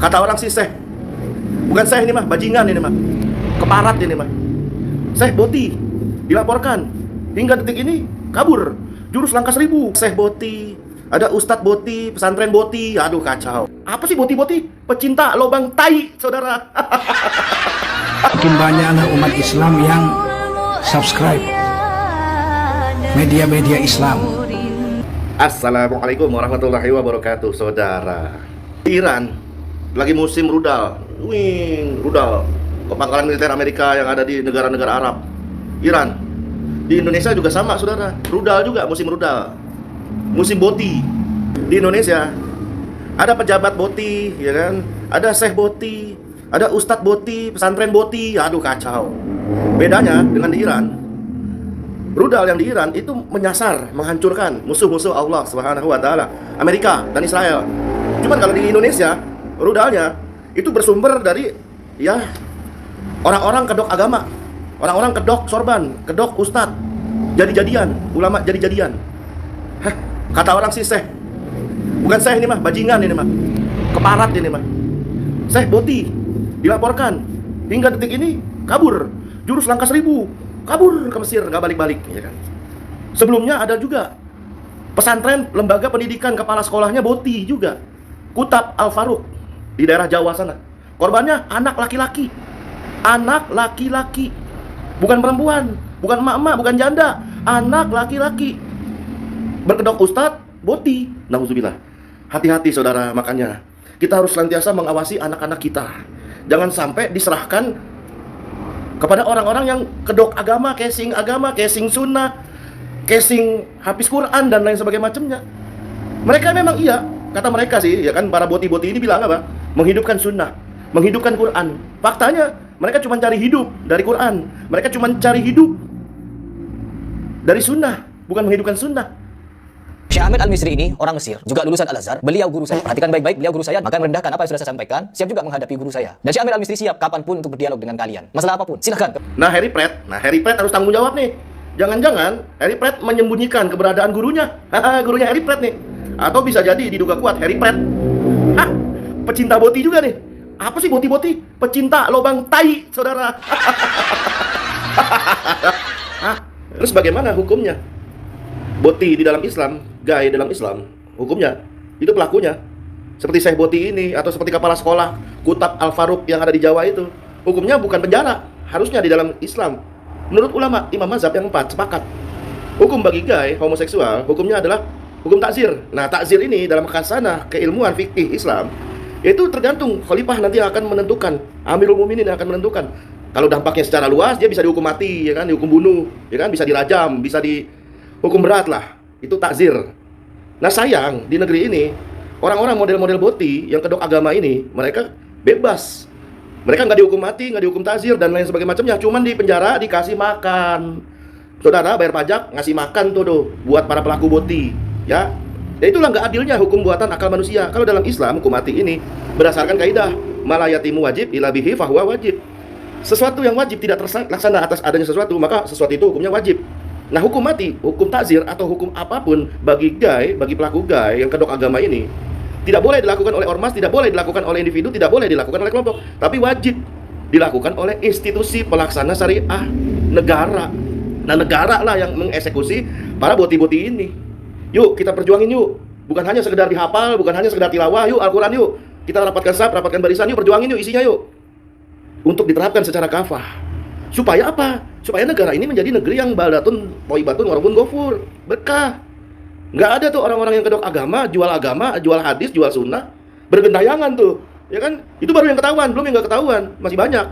Kata orang sih Syekh, bukan Syekh ini mah, bajingan ini mah, keparat ini mah. Syekh Boti dilaporkan hingga detik ini kabur, jurus langkah 1000. Syekh Boti, ada Ustadz Boti, pesantren Boti, aduh kacau. Apa sih Boti-Boti? Pecinta lobang tai, saudara. Makin banyak umat Islam yang subscribe media-media Islam. Assalamualaikum warahmatullahi wabarakatuh, saudara. Iran lagi musim rudal. Rudal kepangkalan militer Amerika yang ada di negara-negara Arab. Iran. Di Indonesia juga sama, saudara. Rudal juga, musim rudal. Musim Boti. Di Indonesia ada pejabat Boti, ya kan? Ada Syekh Boti, ada Ustadz Boti, pesantren Boti. Aduh kacau. Bedanya dengan di Iran, rudal yang di Iran itu menyasar, menghancurkan musuh-musuh Allah Subhanahu wa taala, Amerika dan Israel. Cuman kalau di Indonesia, rudalnya itu bersumber dari ya orang-orang kedok agama, orang-orang kedok sorban, kedok ustadz, jadi-jadian, ulama jadi-jadian. Kata orang sih Syekh, bukan Syekh ini mah, bajingan ini mah, keparat ini mah. Syekh Boti dilaporkan hingga detik ini kabur, jurus langkah 1000, kabur ke Mesir, nggak balik-balik, ya kan. Sebelumnya ada juga pesantren lembaga pendidikan kepala sekolahnya Boti juga, Kutab Al-Faruq di daerah Jawa sana. Korbannya anak laki-laki, bukan perempuan, bukan emak-emak, bukan janda, anak laki-laki. Berkedok Ustadz Boti, nauzubillah. Hati-hati saudara, makanya kita harus senantiasa mengawasi anak-anak kita. Jangan sampai diserahkan kepada orang-orang yang kedok agama, casing sunnah, casing habis Quran dan lain sebagainya macamnya. Mereka memang iya, kata mereka sih, ya kan, para boti-boti ini bilang apa? Menghidupkan sunnah, menghidupkan Quran. Faktanya mereka cuma cari hidup dari Quran. Mereka cuma cari hidup dari sunnah, bukan menghidupkan sunnah. Syekh Ahmed Al-Misri ini orang Mesir, juga lulusan Al-Azhar. Beliau guru saya. Perhatikan baik-baik, beliau guru saya. Maka merendahkan apa yang sudah saya sampaikan. Siap juga menghadapi guru saya. Dan Syekh Ahmed Al-Misri siap kapanpun untuk berdialog dengan kalian. Masalah apapun, silahkan. Nah Harry Pratt harus tanggung jawab nih. Jangan-jangan Harry Pratt menyembunyikan keberadaan gurunya. Gurunya Harry Pratt nih. Atau bisa jadi diduga kuat Harry Pratt pecinta Boti juga nih. Apa sih Boti-Boti? Pecinta lobang tai, saudara. Terus bagaimana hukumnya? Boti di dalam Islam, gay dalam Islam, hukumnya itu pelakunya seperti Syekh Boti ini, atau seperti kepala sekolah Kutab Al-Faruq yang ada di Jawa itu, hukumnya bukan penjara, harusnya di dalam Islam. Menurut ulama imam mazhab yang 4 sepakat, hukum bagi gay homoseksual hukumnya adalah hukum takzir. Nah takzir ini dalam khasanah keilmuan fikih Islam itu tergantung khalifah nanti akan menentukan, Amirul Mukminin akan menentukan. Kalau dampaknya secara luas dia bisa dihukum mati, ya kan, dihukum bunuh, ya kan, bisa dirajam, bisa hukum berat lah, itu takzir. Nah sayang, di negeri ini orang-orang model-model Boti yang kedok agama ini, mereka bebas. Mereka nggak dihukum mati, nggak dihukum takzir dan lain sebagainya macamnya, cuman di penjara dikasih makan. Saudara bayar pajak, ngasih makan tuh buat para pelaku Boti, ya. Dan itulah nggak adilnya hukum buatan akal manusia. Kalau dalam Islam hukum mati ini berdasarkan kaidah malayatimu wajib ila bihi fahuwa wajib. Sesuatu yang wajib tidak terlaksana atas adanya sesuatu, maka sesuatu itu hukumnya wajib. Nah hukum mati, hukum takzir atau hukum apapun bagi gay, bagi pelaku gay yang kedok agama ini tidak boleh dilakukan oleh ormas, tidak boleh dilakukan oleh individu, tidak boleh dilakukan oleh kelompok, tapi wajib dilakukan oleh institusi pelaksana syariah negara. Nah negara lah yang mengeksekusi para boti-boti ini. Yuk kita perjuangin yuk, bukan hanya sekedar dihafal, bukan hanya sekedar tilawah. Yuk Al-Quran yuk, kita rapatkan saf, rapatkan barisan, yuk perjuangin yuk isinya yuk, untuk diterapkan secara kafah. Supaya apa? Supaya negara ini menjadi negeri yang baldatun, thayyibatun, warabun ghafur, berkah. Nggak ada tuh orang-orang yang kedok agama, jual hadis, jual sunnah, bergendayangan tuh, ya kan? Itu baru yang ketahuan, belum yang nggak ketahuan, masih banyak.